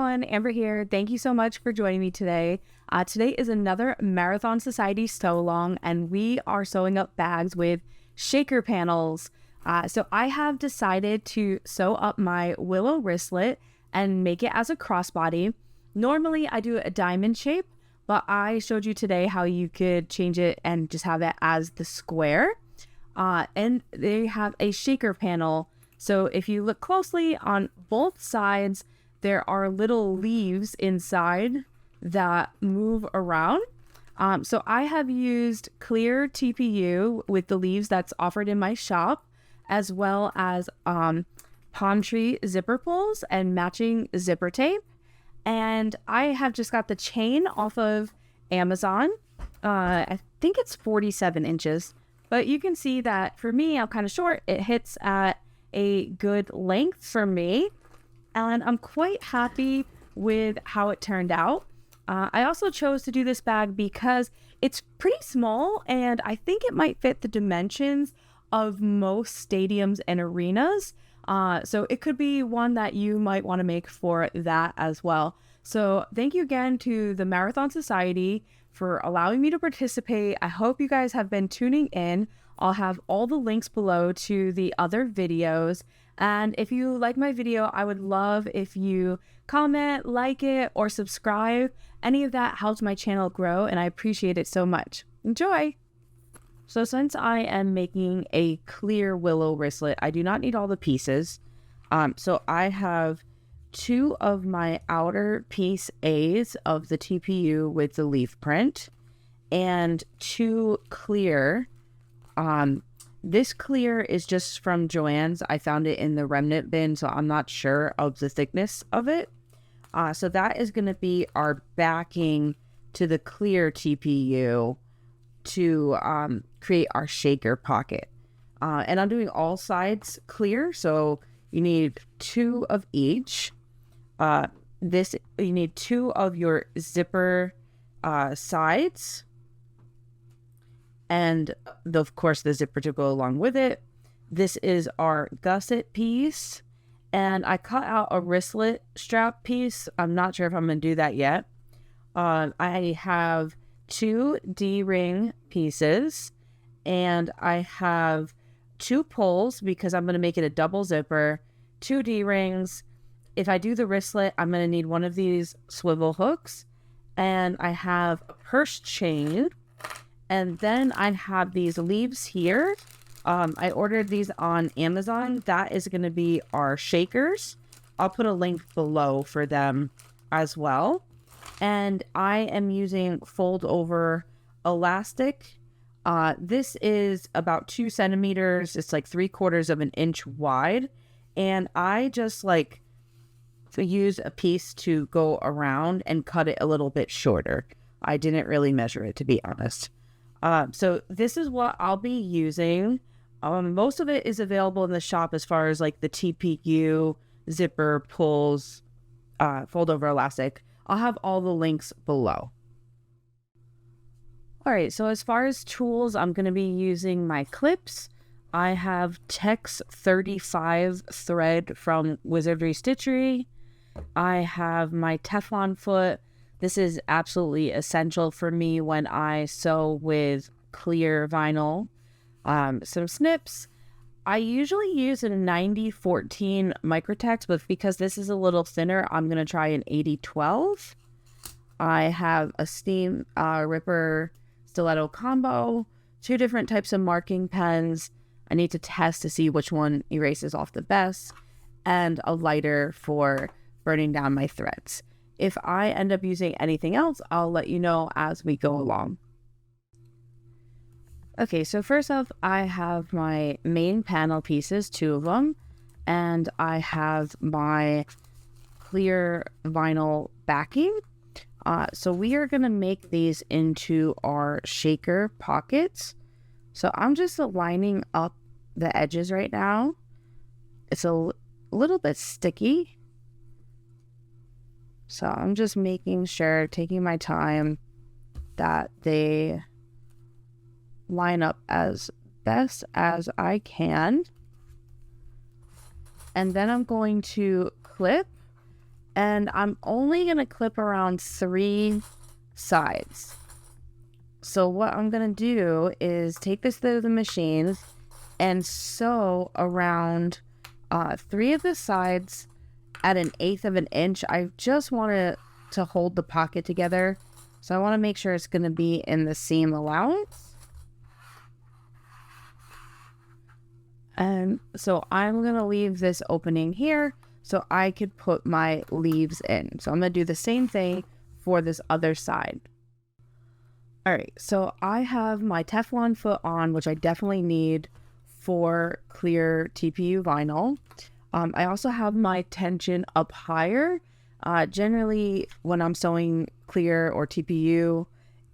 everyone, Amber here. Thank you so much for joining me today. Today is another Marathon Sewciety sew along, and we are sewing up bags with shaker panels. So I have decided to sew up my Willow Wristlet and make it as a crossbody. Normally I do a diamond shape, but I showed you today how you could change it and just have it as the square. And they have a shaker panel. So if you look closely on both sides, there are little leaves inside that move around. So I have used clear TPU with the leaves that's offered in my shop, as well as palm tree zipper pulls and matching zipper tape. And I have just got the chain off of Amazon. I think it's 47 inches, but you can see that for me, I'm kind of short. It hits at a good length for me, and I'm quite happy with how it turned out. I also chose to do this bag because it's pretty small, and I think it might fit the dimensions of most stadiums and arenas. So it could be one that you might want to make for that as well. So thank you again to the Marathon Sewciety for allowing me to participate. I hope you guys have been tuning in. I'll have all the links below to the other videos. And if you like my video, I would love if you comment, like it, or subscribe. Any of that helps my channel grow, and I appreciate it so much. Enjoy! So since I am making a clear Willow Wristlet, I do not need all the pieces. So I have 2 of my outer piece A's of the TPU with the leaf print and 2 clear. This clear is just from Joann's. I found it in the remnant bin, so I'm not sure of the thickness of it. So that is going to be our backing to the clear TPU to create our shaker pocket. And I'm doing all sides clear, so you need 2 of each. You need 2 of your zipper sides, and of course the zipper to go along with it. This is our gusset piece, and I cut out a wristlet strap piece. I'm not sure if I'm going to do that yet. I have 2 D-ring pieces, and I have 2 pulls because I'm going to make it a double zipper, 2 D-rings. If I do the wristlet, I'm going to need one of these swivel hooks, and I have a purse chain. And then I have these leaves here. I ordered these on Amazon. That is going to be our shakers. I'll put a link below for them as well. And I am using fold over elastic. This is about 2 centimeters. It's like 3/4 of an inch wide. And I just like to use a piece to go around and cut it a little bit shorter. I didn't really measure it, to be honest. So this is what I'll be using. Most of it is available in the shop as far as like the TPU, zipper, pulls, fold over elastic. I'll have all the links below. All right, so as far as tools, I'm going to be using my clips. I have Tex 35 thread from Wizardry Stitchery. I have my Teflon foot. This is absolutely essential for me when I sew with clear vinyl. Some snips. I usually use a 90-14 Microtex, but because this is a little thinner, I'm going to try an 80-12. I have a Steam Ripper Stiletto combo, 2 different types of marking pens. I need to test to see which one erases off the best, and a lighter for burning down my threads. If I end up using anything else, I'll let you know as we go along. Okay, so first off, I have my main panel pieces, 2 of them, and I have my clear vinyl backing. So we are going to make these into our shaker pockets. So I'm just lining up the edges right now. It's a little bit sticky. So I'm just making sure, taking my time, that they line up as best as I can. And then I'm going to clip And I'm only going to clip around 3 sides. So what I'm going to do is take this through the machine and sew around 3 of the sides at 1/8 of an inch. I just want to hold the pocket together. So I want to make sure it's going to be in the seam allowance. And so I'm going to leave this opening here so I could put my leaves in. So I'm going to do the same thing for this other side. All right, so I have my Teflon foot on, which I definitely need for clear TPU vinyl. I also have my tension up higher. Generally, when I'm sewing clear or TPU,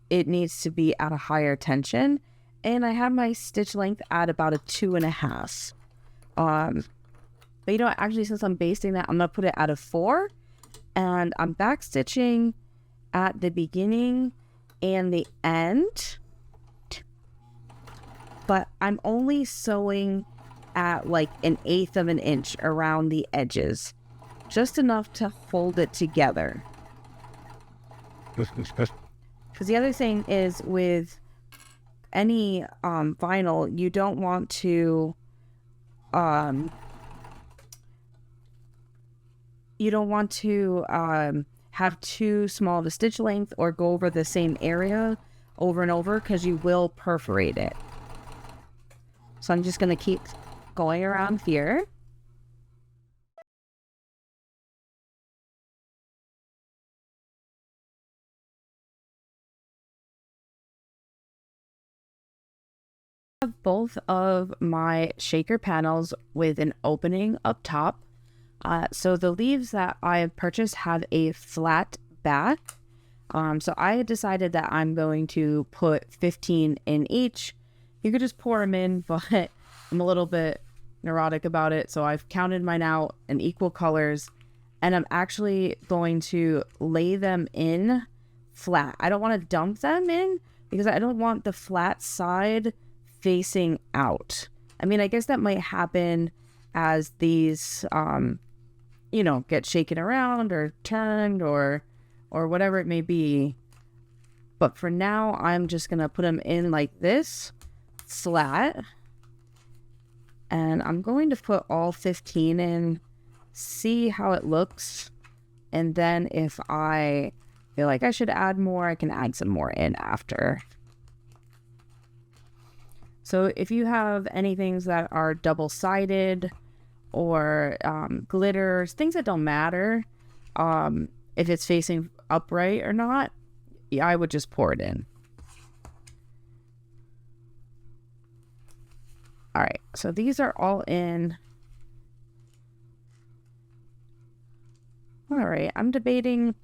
it needs to be at a higher tension. And I have my stitch length at about a 2.5. But you know what, actually, since I'm basting that, I'm going to put it at a 4. And I'm back stitching at the beginning and the end. But I'm only sewing at like 1/8 of an inch around the edges. Just enough to hold it together. Because the other thing is with any vinyl, you don't want to have too small of a stitch length or go over the same area over and over, because you will perforate it. So I'm just going to keep going around here. Both of my shaker panels with an opening up top. So the leaves that I have purchased have a flat back. So I had decided that I'm going to put 15 in each. You could just pour them in, but I'm a little bit neurotic about it. So I've counted mine out in equal colors, and I'm actually going to lay them in flat. I don't want to dump them in because I don't want the flat side facing out. I mean, I guess that might happen as these, get shaken around or turned or whatever it may be. But for now, I'm just going to put them in like this, flat. And I'm going to put all 15 in, see how it looks. And then if I feel like I should add more, I can add some more in after. So if you have any things that are double-sided or glitters, things that don't matter, if it's facing upright or not, yeah, I would just pour it in. All right, so these are all in. All right, I'm debating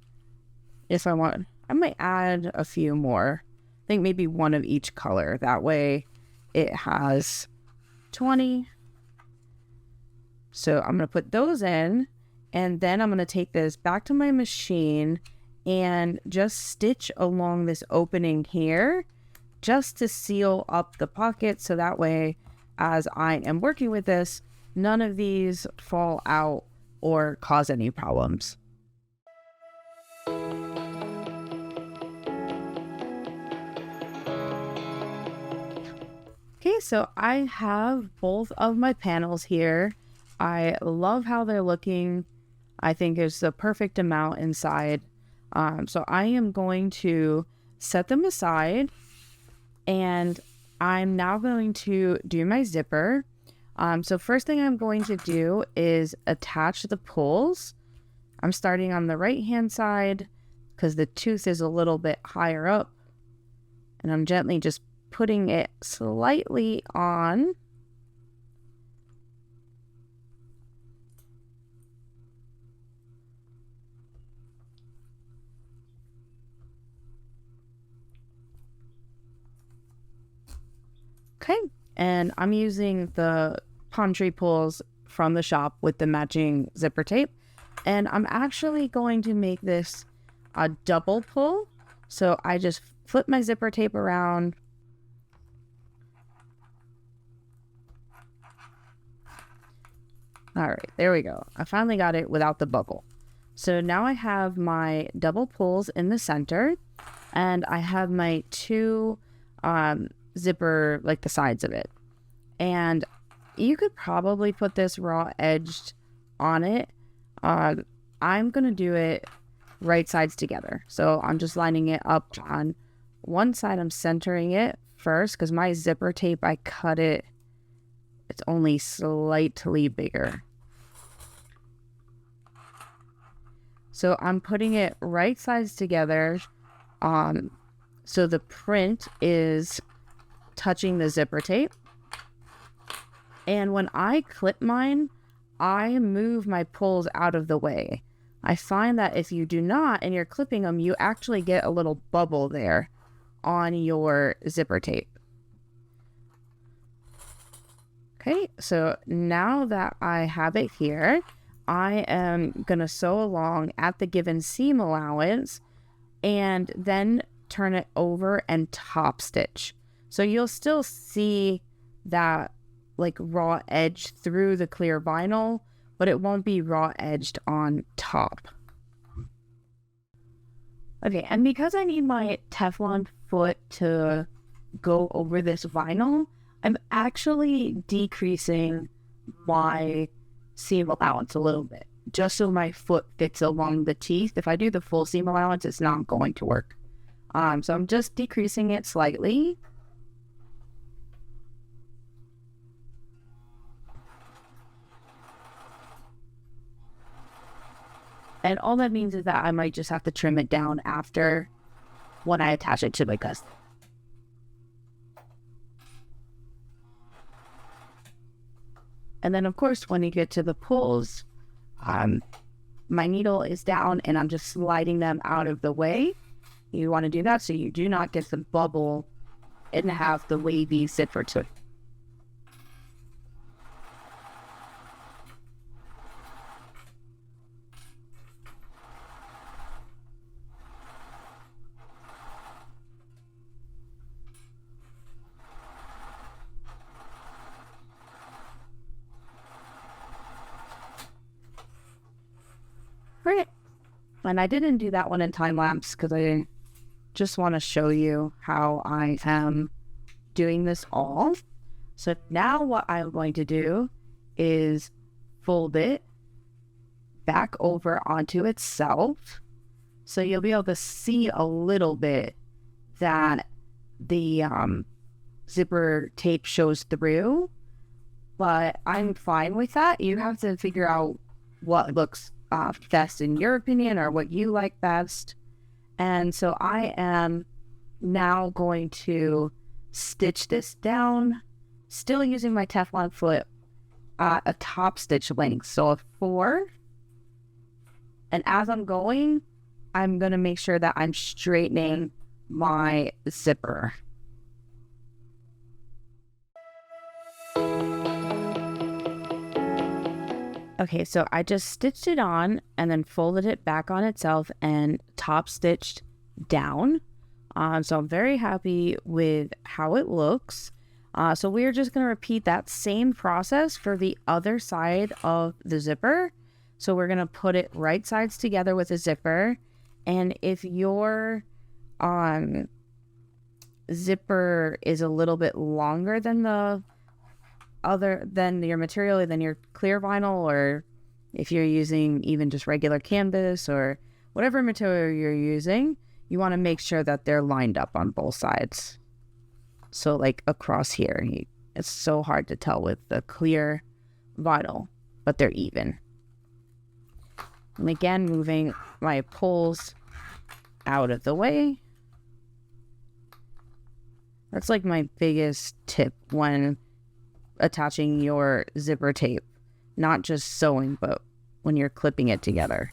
if I might add a few more. I think maybe one of each color. That way it has 20. So I'm going to put those in, and then I'm going to take this back to my machine and just stitch along this opening here just to seal up the pocket. So that way, as I am working with this, none of these fall out or cause any problems. Okay, so I have both of my panels here. I love how they're looking. I think it's the perfect amount inside. So I am going to set them aside, and I'm now going to do my zipper. So first thing I'm going to do is attach the pulls. I'm starting on the right hand side because the tooth is a little bit higher up, and I'm gently just putting it slightly on. Okay, and I'm using the palm tree pulls from the shop with the matching zipper tape, and I'm actually going to make this a double pull. So I just flip my zipper tape around, all right, there we go. I finally got it without the bubble. So now I have my double pulls in the center, and I have my two zipper, like the sides of it. And you could probably put this raw edged on it. I'm going to do it right sides together. So I'm just lining it up on one side. I'm centering it first because my zipper tape, I cut it. It's only slightly bigger. So I'm putting it right sides together. So the print is touching the zipper tape. And when I clip mine, I move my pulls out of the way. I find that if you do not and you're clipping them, you actually get a little bubble there on your zipper tape. Okay, so now that I have it here, I am going to sew along at the given seam allowance and then turn it over and top stitch. So you'll still see that like raw edge through the clear vinyl, but it won't be raw edged on top. Okay, and because I need my Teflon foot to go over this vinyl, I'm actually decreasing my seam allowance a little bit, just so my foot fits along the teeth. If I do the full seam allowance, it's not going to work. So I'm just decreasing it slightly. And all that means is that I might just have to trim it down after when I attach it to my gusset. And then, of course, when you get to the pulls, my needle is down and I'm just sliding them out of the way. You want to do that so you do not get the bubble and have the wavy zipper to it. Great. And I didn't do that one in time lapse because I just want to show you how I am doing this all. So now what I'm going to do is fold it back over onto itself. So you'll be able to see a little bit that the zipper tape shows through, but I'm fine with that. You have to figure out what looks best in your opinion or what you like best. And so I am now going to stitch this down, still using my Teflon foot, a top stitch length, so a 4. And as I'm going, I'm going to make sure that I'm straightening my zipper. Okay, so I just stitched it on and then folded it back on itself and top stitched down. So I'm very happy with how it looks. So we're just going to repeat that same process for the other side of the zipper. So we're going to put it right sides together with a zipper. And if your zipper is a little bit longer than your material, than your clear vinyl, or if you're using even just regular canvas or whatever material you're using, you want to make sure that they're lined up on both sides. So like across here, it's so hard to tell with the clear vinyl, but they're even. And again, moving my pulls out of the way. That's like my biggest tip when attaching your zipper tape, not just sewing, but when you're clipping it together.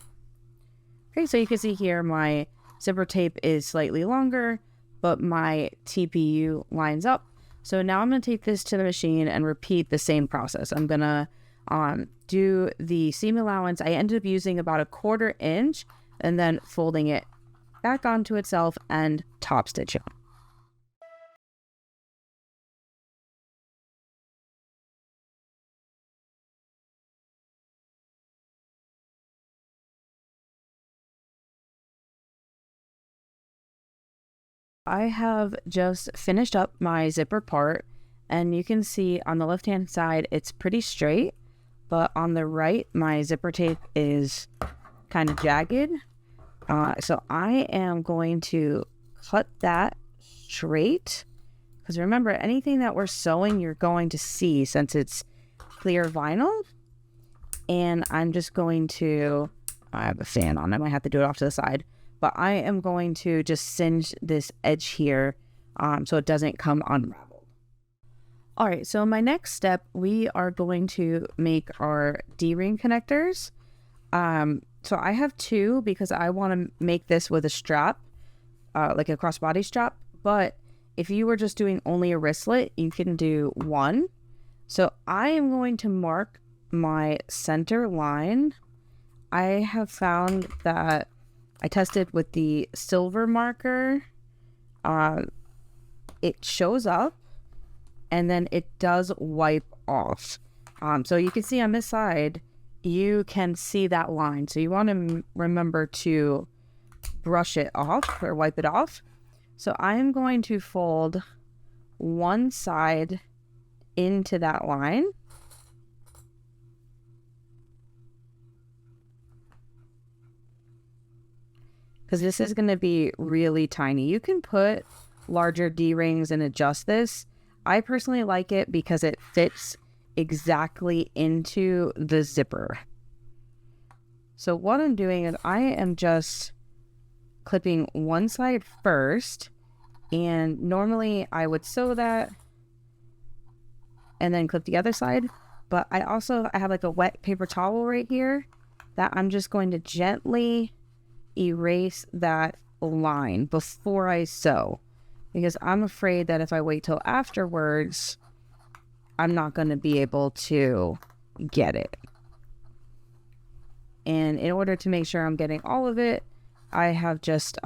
Okay, so you can see here my zipper tape is slightly longer, but my TPU lines up. So now I'm going to take this to the machine and repeat the same process. I'm going to do the seam allowance. I ended up using about 1/4 inch and then folding it back onto itself and top stitching. I have just finished up my zipper part, and you can see on the left hand side it's pretty straight, but on the right my zipper tape is kind of jagged. So I am going to cut that straight, because remember, anything that we're sewing you're going to see since it's clear vinyl. And I'm just going to, I have a fan on, I might have to do it off to the side, but I am going to just singe this edge here so it doesn't come unraveled. All right, so my next step, we are going to make our D-ring connectors. So I have two because I want to make this with a strap, like a crossbody strap. But if you were just doing only a wristlet, you can do one. So I am going to mark my center line. I have found that I tested with the silver marker. It shows up and then it does wipe off. So you can see on this side, you can see that line. So you want to remember to brush it off or wipe it off. So I am going to fold one side into that line. Because this is going to be really tiny. You can put larger D-rings and adjust this. I personally like it because it fits exactly into the zipper. So what I'm doing is I am just clipping one side first, and normally I would sew that and then clip the other side, but I have like a wet paper towel right here that I'm just going to gently erase that line before I sew, because I'm afraid that if I wait till afterwards I'm not going to be able to get it. And in order to make sure I'm getting all of it, I have just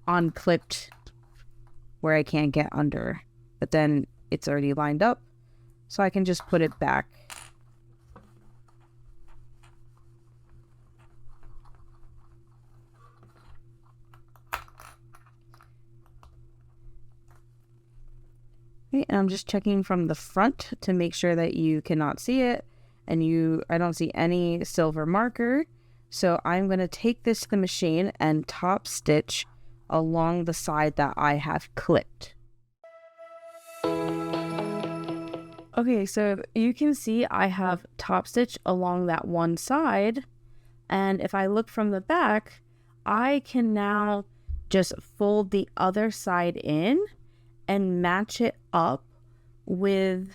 unclipped where I can't get under, but then it's already lined up, so I can just put it back. Okay, and I'm just checking from the front to make sure that you cannot see it, and I don't see any silver marker. So I'm going to take this to the machine and top stitch along the side that I have clipped. Okay, so you can see I have top stitched along that one side, and if I look from the back, I can now just fold the other side in and match it up with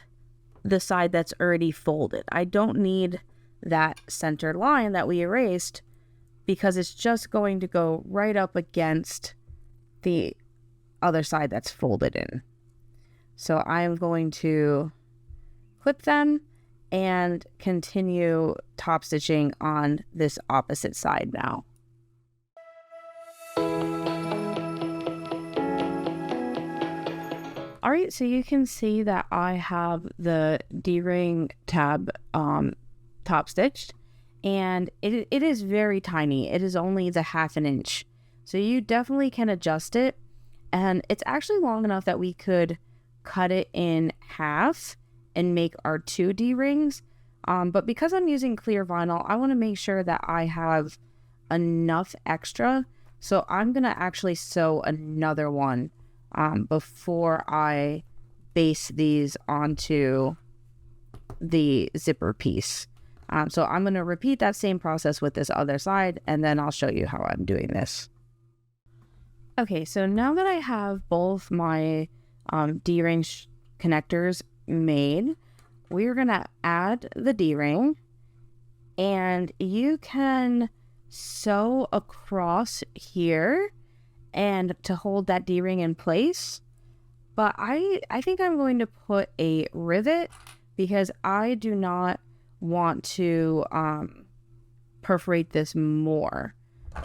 the side that's already folded. I don't need that center line that we erased because it's just going to go right up against the other side that's folded in. So I'm going to clip them and continue top stitching on this opposite side now. All right, so you can see that I have the D-ring tab top stitched, and it is very tiny. It is only the 1/2 inch. So you definitely can adjust it, and it's actually long enough that we could cut it in half and make our 2 D-rings. But because I'm using clear vinyl, I want to make sure that I have enough extra. So I'm going to actually sew another one before I base these onto the zipper piece. So I'm going to repeat that same process with this other side, and then I'll show you how I'm doing this. Okay, so now that I have both my D-ring connectors made, we're going to add the D-ring, and you can sew across here and to hold that D-ring in place. But I think I'm going to put a rivet because I do not want to perforate this more.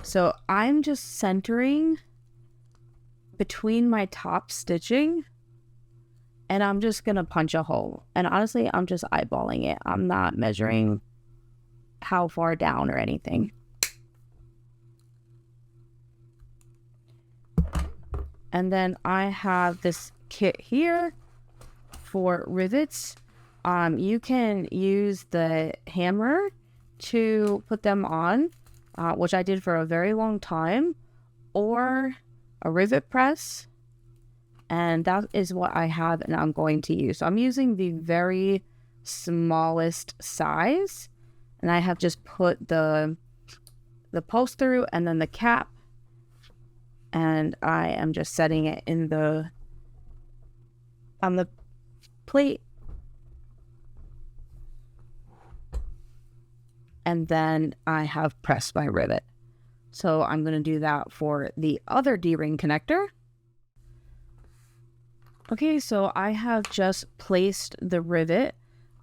So I'm just centering between my top stitching, and I'm just going to punch a hole. And honestly, I'm just eyeballing it. I'm not measuring how far down or anything. And then I have this kit here for rivets. You can use the hammer to put them on, which I did for a very long time, or a rivet press. And that is what I have and I'm going to use. So I'm using the very smallest size, and I have just put the post through and then the cap, and I am just setting it in on the plate, and then I have pressed my rivet. So I'm going to do that for the other D-ring connector. Okay, so I have just placed the rivet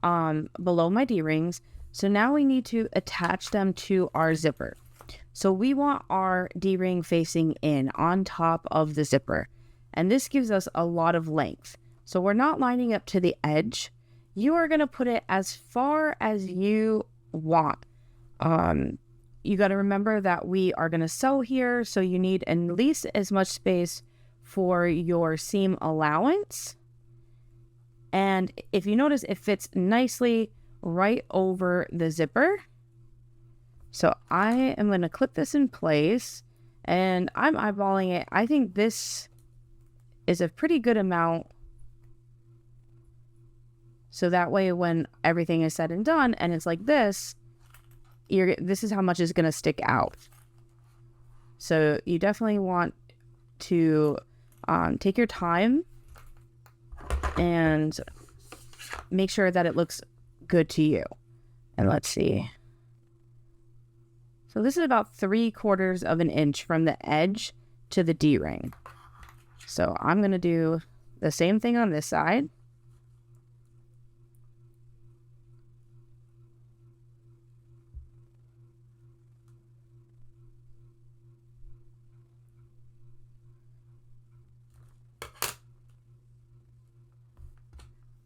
below my D-rings. So now we need to attach them to our zipper. So we want our D-ring facing in on top of the zipper. And this gives us a lot of length. So we're not lining up to the edge. You are going to put it as far as you want. You got to remember that we are going to sew here, so you need at least as much space for your seam allowance. And if you notice, it fits nicely right over the zipper. So I am going to clip this in place, and I'm eyeballing it. I think this is a pretty good amount. So that way when everything is said and done and it's like this, this is how much is going to stick out. So you definitely want to take your time and make sure that it looks good to you. And let's see. So this is about 3/4 of an inch from the edge to the D-ring. So I'm going to do the same thing on this side.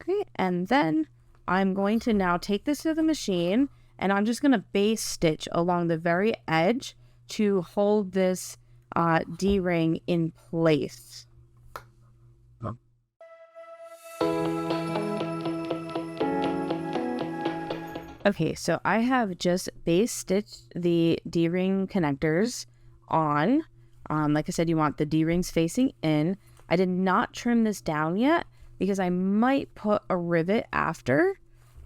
Okay, and then I'm going to now take this to the machine, and I'm just going to base stitch along the very edge to hold this D-ring in place. Okay, so I have just base stitched the D-ring connectors on. Like I said, you want the D-rings facing in. I did not trim this down yet because I might put a rivet after.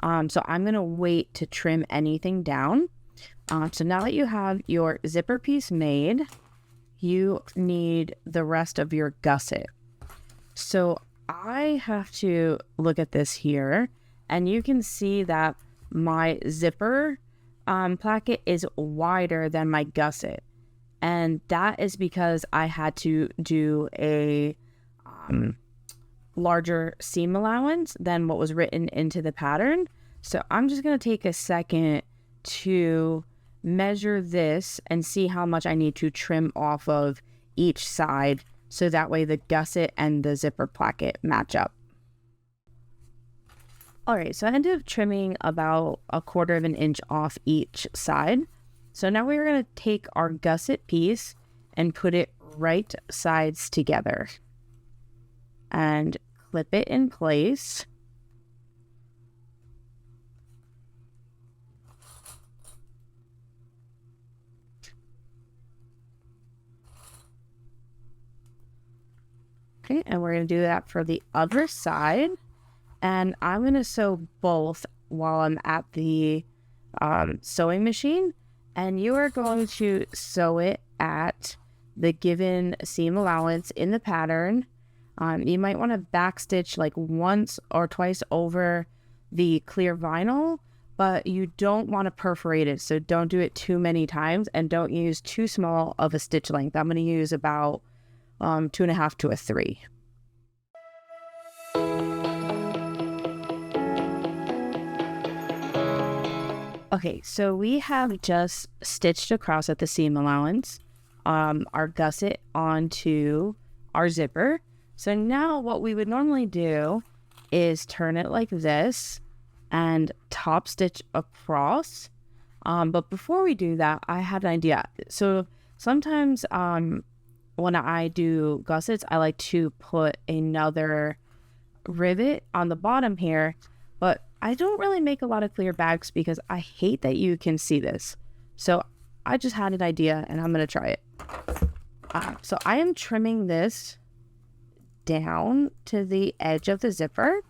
So I'm going to wait to trim anything down. So now that you have your zipper piece made, you need the rest of your gusset. So I have to look at this here, and you can see that my zipper placket is wider than my gusset. And that is because I had to do a larger seam allowance than what was written into the pattern. So I'm just going to take a second to measure this and see how much I need to trim off of each side, so that way the gusset and the zipper placket match up. Alright, so I ended up trimming about 1/4 of an inch off each side. So now we're going to take our gusset piece and put it right sides together and clip it in place. Okay, and we're going to do that for the other side. And I'm going to sew both while I'm at the sewing machine. And you are going to sew it at the given seam allowance in the pattern. You might want to backstitch like once or twice over the clear vinyl, but you don't want to perforate it. So don't do it too many times, and don't use too small of a stitch length. I'm going to use about 2.5 to 3. Okay, so we have just stitched across at the seam allowance our gusset onto our zipper. So now what we would normally do is turn it like this and top stitch across. But before we do that, I had an idea. So sometimes when when I do gussets, I like to put another rivet on the bottom here, but I don't really make a lot of clear bags because I hate that you can see this. So I just had an idea and I'm going to try it. So I am trimming this down to the edge of the zipper,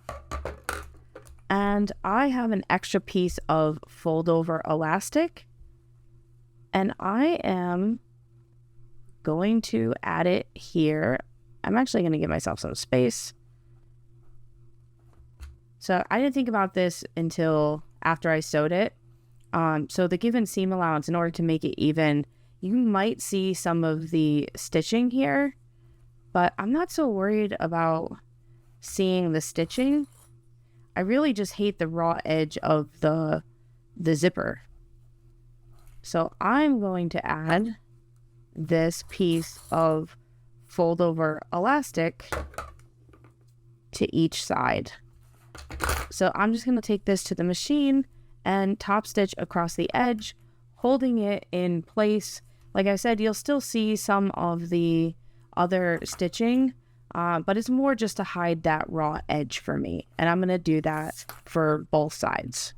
and I have an extra piece of fold over elastic, and I am going to add it here. I'm actually going to give myself some space. So I didn't think about this until after I sewed it. So the given seam allowance, in order to make it even, you might see some of the stitching here, but I'm not so worried about seeing the stitching. I really just hate the raw edge of the zipper. So I'm going to add this piece of fold over elastic to each side. So I'm just going to take this to the machine and top stitch across the edge, holding it in place. Like I said, you'll still see some of the other stitching, but it's more just to hide that raw edge for me. And I'm going to do that for both sides.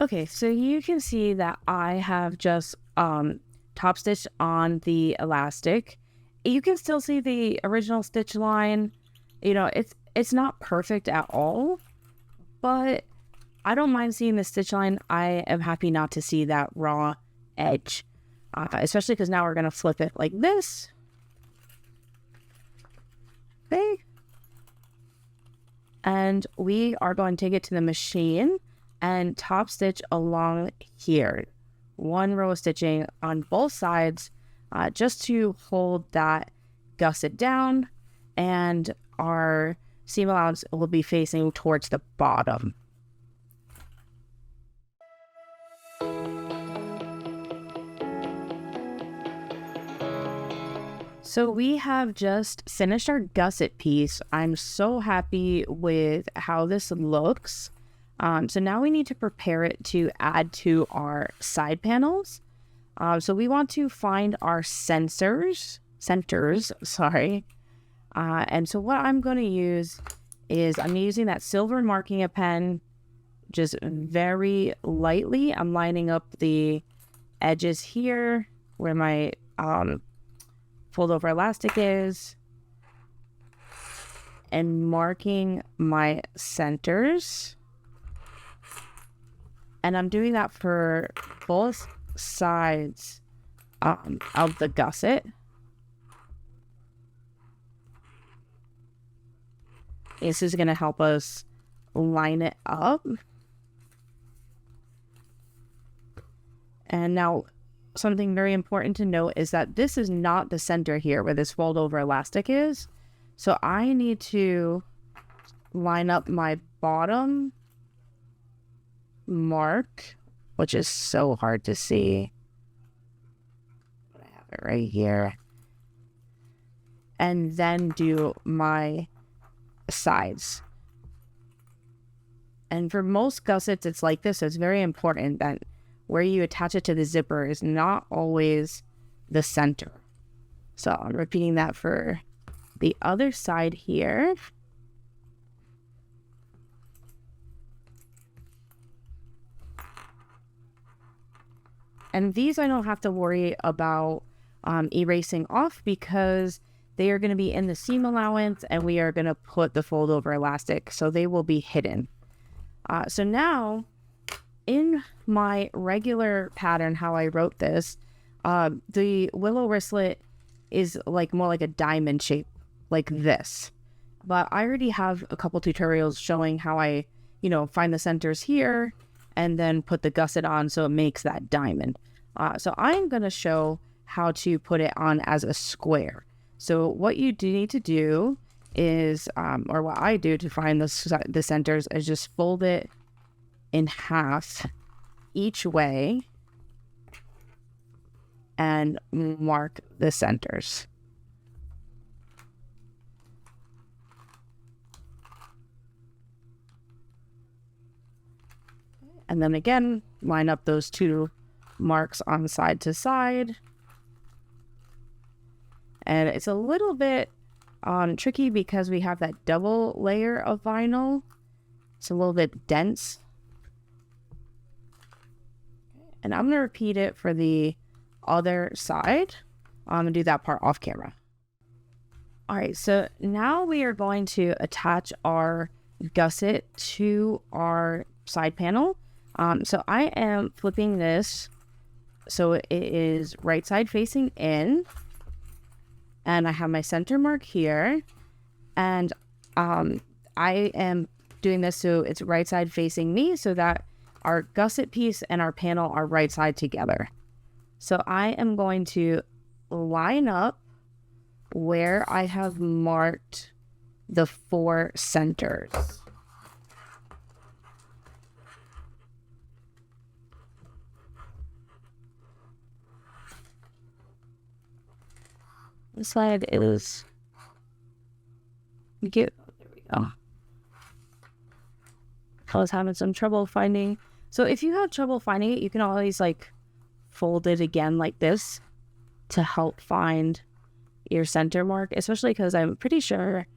Okay, so you can see that I have just top stitched on the elastic. You can still see the original stitch line. You know, it's not perfect at all, but I don't mind seeing the stitch line. I am happy not to see that raw edge, especially because now we're going to flip it like this. Okay. And we are going to take it to the machine and top stitch along here. One row of stitching on both sides, just to hold that gusset down, and our seam allowance will be facing towards the bottom. So we have just finished our gusset piece. I'm so happy with how this looks. So now we need to prepare it to add to our side panels. So we want to find our centers, sorry. And so what I'm going to use is I'm using that silver marking pen, just very lightly. I'm lining up the edges here where my fold over elastic is, and marking my centers. And I'm doing that for both sides of the gusset. This is going to help us line it up. And now something very important to note is that this is not the center here where this fold over elastic is. So I need to line up my bottom mark, which is so hard to see. I have it right here. And then do my sides. And for most gussets, it's like this. So it's very important that where you attach it to the zipper is not always the center. So I'm repeating that for the other side here. And these I don't have to worry about erasing off because they are going to be in the seam allowance, and we are going to put the fold over elastic, so they will be hidden. So now in my regular pattern, how I wrote this, the Willow Wristlet is like more like a diamond shape, like this. But I already have a couple tutorials showing how I, find the centers here and then put the gusset on so it makes that diamond. So I'm going to show how to put it on as a square. So what you do need to do is, or what I do to find the centers, is just fold it in half each way and mark the centers. And then again, line up those two marks on side to side. And it's a little bit tricky because we have that double layer of vinyl. It's a little bit dense. And I'm going to repeat it for the other side. I'm going to do that part off camera. All right, so now we are going to attach our gusset to our side panel. So I am flipping this so it is right side facing in. And I have my center mark here. And I am doing this so it's right side facing me so that our gusset piece and our panel are right side together. So I am going to line up where I have marked the 4 centers. This side is there we go. I was having some trouble finding. So if you have trouble finding it, you can always like fold it again like this to help find your center mark, especially because I'm pretty sure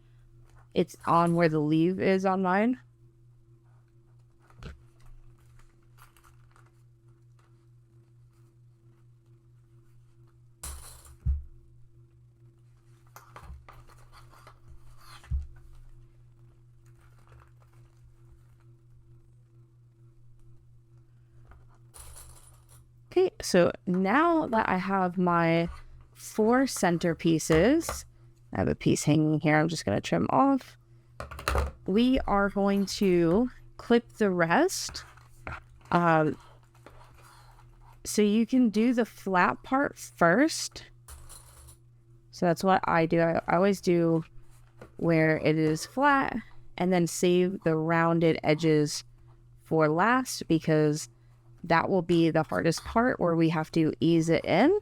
it's on where the leaf is on mine. Okay, so now that I have my 4 center pieces, I have a piece hanging here, I'm just going to trim off. We are going to clip the rest. So you can do the flat part first. So that's what I do. I always do where it is flat and then save the rounded edges for last, because that will be the hardest part where we have to ease it in.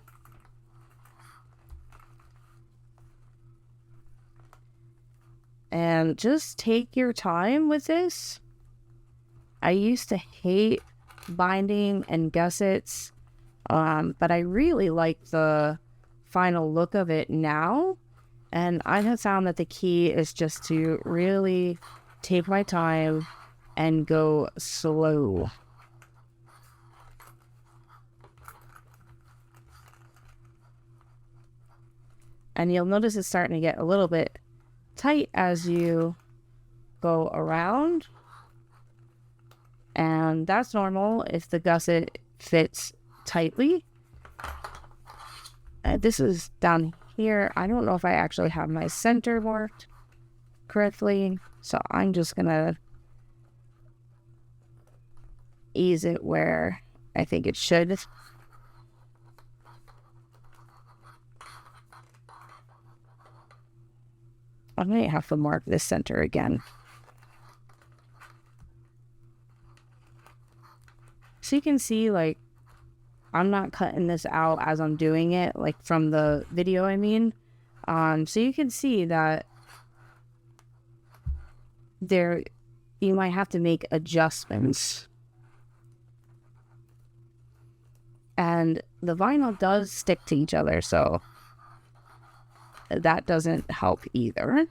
And just take your time with this. I used to hate binding and gussets, but I really like the final look of it now. And I have found that the key is just to really take my time and go slow. And you'll notice it's starting to get a little bit tight as you go around. And that's normal if the gusset fits tightly. This is down here. I don't know if I actually have my center marked correctly. So I'm just going to ease it where I think it should. I might have to mark this center again. So you can see, like, I'm not cutting this out as I'm doing it, like from the video, I mean. So you can see that you might have to make adjustments. And the vinyl does stick to each other, so that doesn't help either.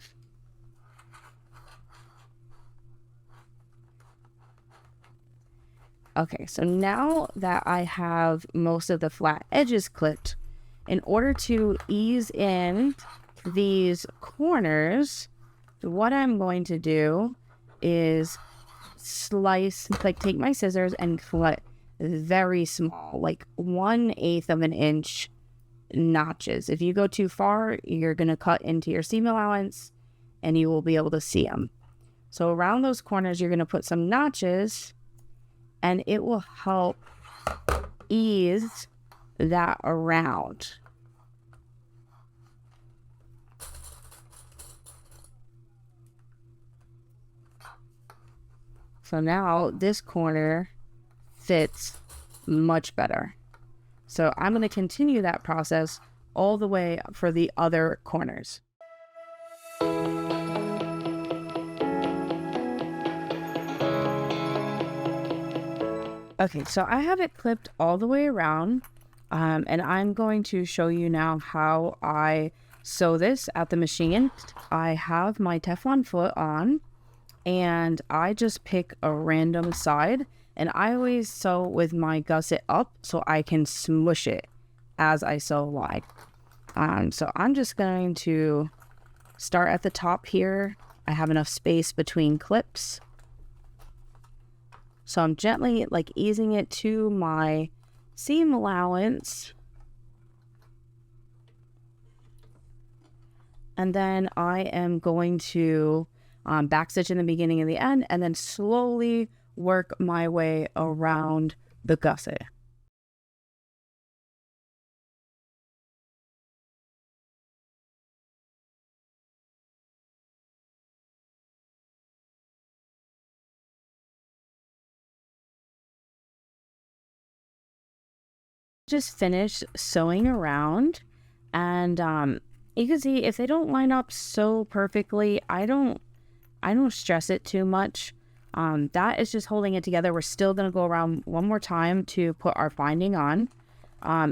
Okay, so now that I have most of the flat edges clipped, in order to ease in these corners, what I'm going to do is take my scissors and cut very small, like 1/8 of an inch notches. If you go too far, you're going to cut into your seam allowance and you will be able to see them. So around those corners, you're going to put some notches, and it will help ease that around. So now this corner fits much better. So I'm going to continue that process all the way for the other corners. Okay, so I have it clipped all the way around, and I'm going to show you now how I sew this at the machine. I have my Teflon foot on, and I just pick a random side, and I always sew with my gusset up so I can smush it as I sew wide. So I'm just going to start at the top here. I have enough space between clips. So I'm gently like easing it to my seam allowance. And then I am going to backstitch in the beginning and the end, and then slowly work my way around the gusset. Just finish sewing around, and you can see if they don't line up so perfectly, I don't stress it too much. That is just holding it together. We're still going to go around one more time to put our binding on.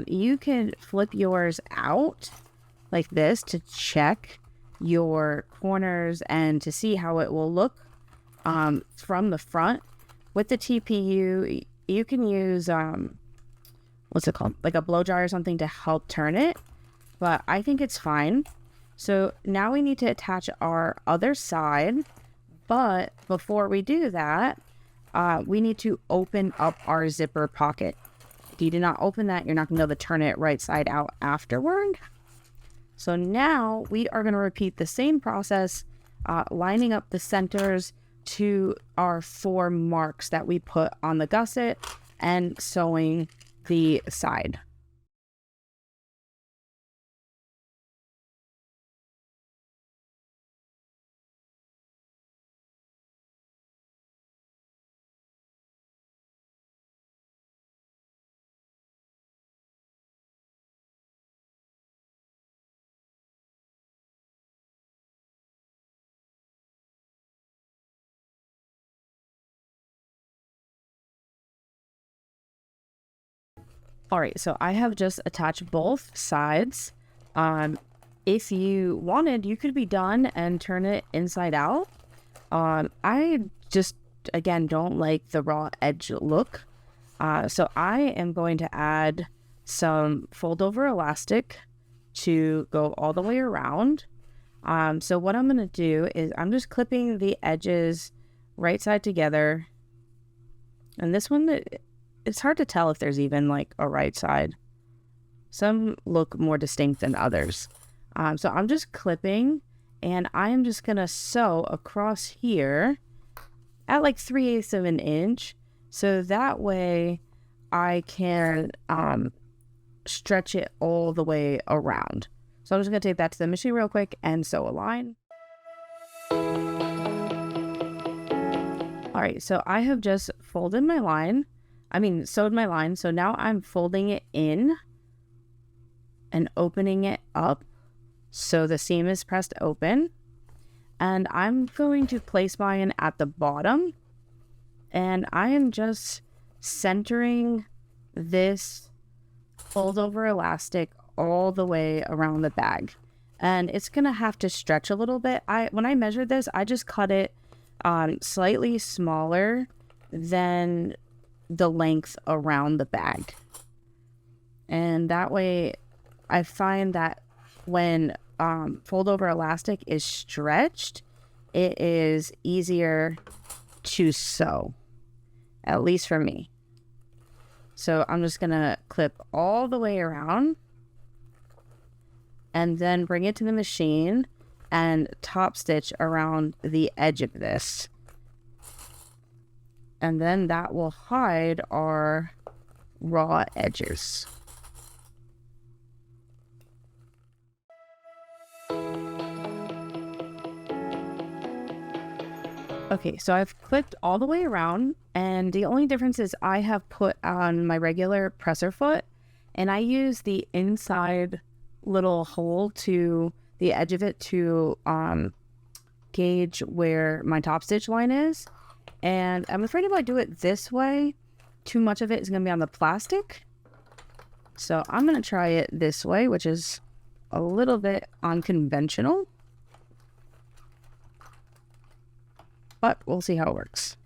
You can flip yours out like this to check your corners and to see how it will look from the front. With the TPU, you can use what's it called, like a blow dry or something to help turn it, but I think it's fine. So now we need to attach our other side, but before we do that, we need to open up our zipper pocket. If you do not open that, you're not going to be able to turn it right side out afterward. So now we are going to repeat the same process, lining up the centers to our 4 marks that we put on the gusset and sewing the side. All right, so I have just attached both sides. If you wanted, you could be done and turn it inside out. I just, again, don't like the raw edge look. So I am going to add some fold over elastic to go all the way around. So what I'm going to do is I'm just clipping the edges right side together. And this one, it's hard to tell if there's even like a right side. Some look more distinct than others. So I'm just clipping, and I am just gonna sew across here at like 3/8 of an inch. So that way I can stretch it all the way around. So I'm just gonna take that to the machine real quick and sew a line. All right, so I have just folded my line. Sewed my line. So now I'm folding it in and opening it up so the seam is pressed open. And I'm going to place mine at the bottom. And I am just centering this fold over elastic all the way around the bag. And it's going to have to stretch a little bit. When I measured this, I just cut it slightly smaller than the length around the bag. And that way I find that when fold over elastic is stretched, it is easier to sew, at least for me. So I'm just gonna clip all the way around and then bring it to the machine and top stitch around the edge of this. And then that will hide our raw edges. Okay, so I've clipped all the way around, and the only difference is I have put on my regular presser foot, and I use the inside little hole to the edge of it to gauge where my top stitch line is. And I'm afraid if I do it this way, too much of it is going to be on the plastic. So I'm going to try it this way, which is a little bit unconventional. But we'll see how it works.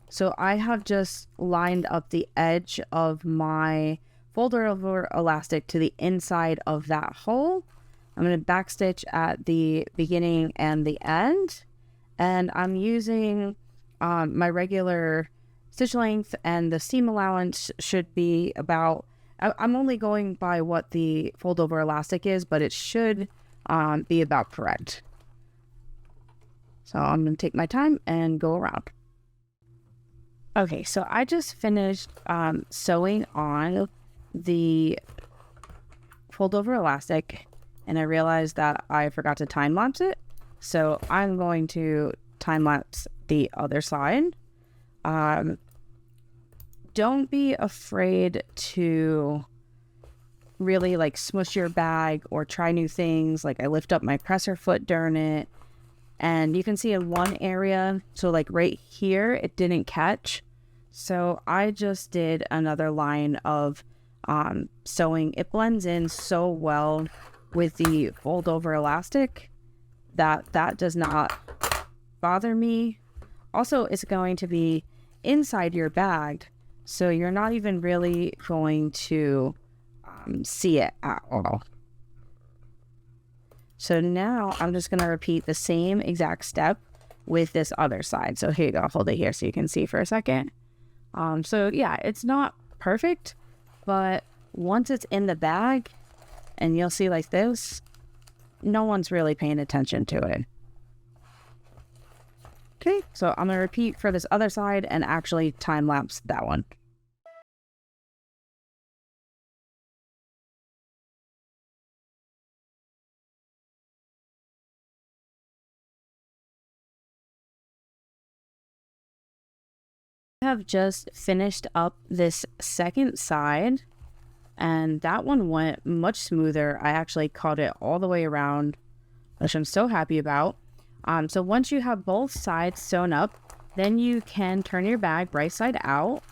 So I have just lined up the edge of my folder over elastic to the inside of that hole. I'm going to backstitch at the beginning and the end. And I'm using my regular stitch length, and the seam allowance should be about, I'm only going by what the fold over elastic is, but it should be about correct. So I'm going to take my time and go around. Okay, so I just finished sewing on the fold over elastic, and I realized that I forgot to time lapse it. So I'm going to time lapse the other side. Don't be afraid to really like smush your bag or try new things. Like I lift up my presser foot during it, and you can see in one area, so like right here, it didn't catch. So I just did another line of sewing. It blends in so well with the fold over elastic that does not bother me. Also, it's going to be inside your bag, so you're not even really going to see it at all. So now I'm just going to repeat the same exact step with this other side. So here you go, I'll hold it here so you can see for a second. So yeah, it's not perfect, but once it's in the bag and you'll see like this, no one's really paying attention to it. Okay, so I'm going to repeat for this other side and actually time lapse that one. I have just finished up this second side, and that one went much smoother. I actually caught it all the way around, which I'm so happy about. So once you have both sides sewn up, then you can turn your bag right side out.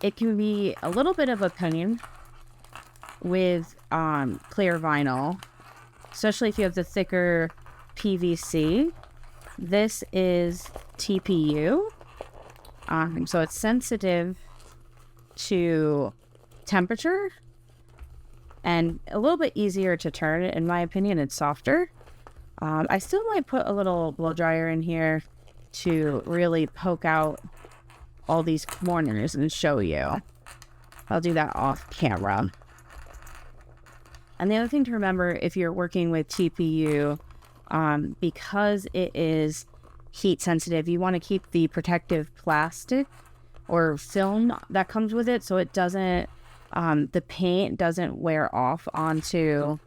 It can be a little bit of a pain with clear vinyl, especially if you have the thicker PVC. This is TPU. So it's sensitive to temperature and a little bit easier to turn. In my opinion, it's softer. I still might put a little blow dryer in here to really poke out all these corners and show you. I'll do that off camera. And the other thing to remember if you're working with TPU, because it is heat sensitive, you want to keep the protective plastic or film that comes with it so it doesn't, the paint doesn't wear off onto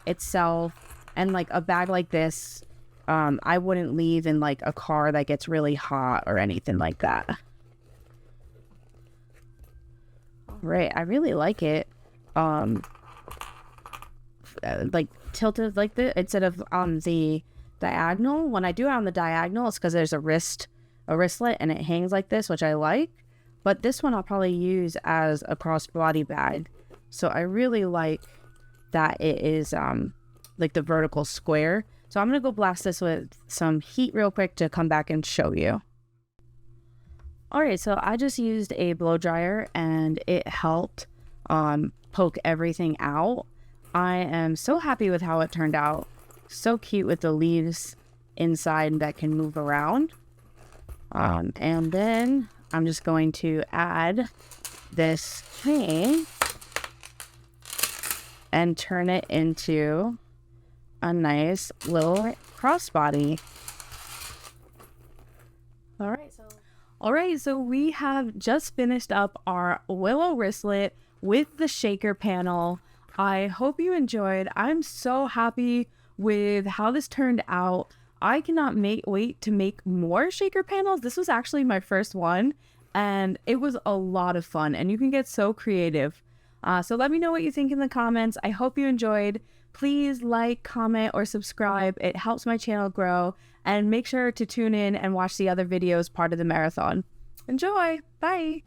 itself. And like a bag like this, I wouldn't leave in like a car that gets really hot or anything like that. All right, I really like it. Like tilted like this instead of on the diagonal. When I do it on the diagonal, it's because there's a wristlet and it hangs like this, which I like. But this one I'll probably use as a crossbody bag. So I really like that it is like the vertical square. So I'm gonna go blast this with some heat real quick to come back and show you. All right, so I just used a blow dryer and it helped poke everything out. I am so happy with how it turned out. So cute with the leaves inside that can move around. And then I'm just going to add this hang and turn it into a nice little crossbody. All right, so we have just finished up our Willow Wristlet with the shaker panel. I hope you enjoyed. I'm so happy with how this turned out. I cannot wait to make more shaker panels. This was actually my first one, and it was a lot of fun, and you can get so creative. So let me know what you think in the comments. I hope you enjoyed. Please like, comment, or subscribe. It helps my channel grow. And make sure to tune in and watch the other videos part of the marathon. Enjoy! Bye!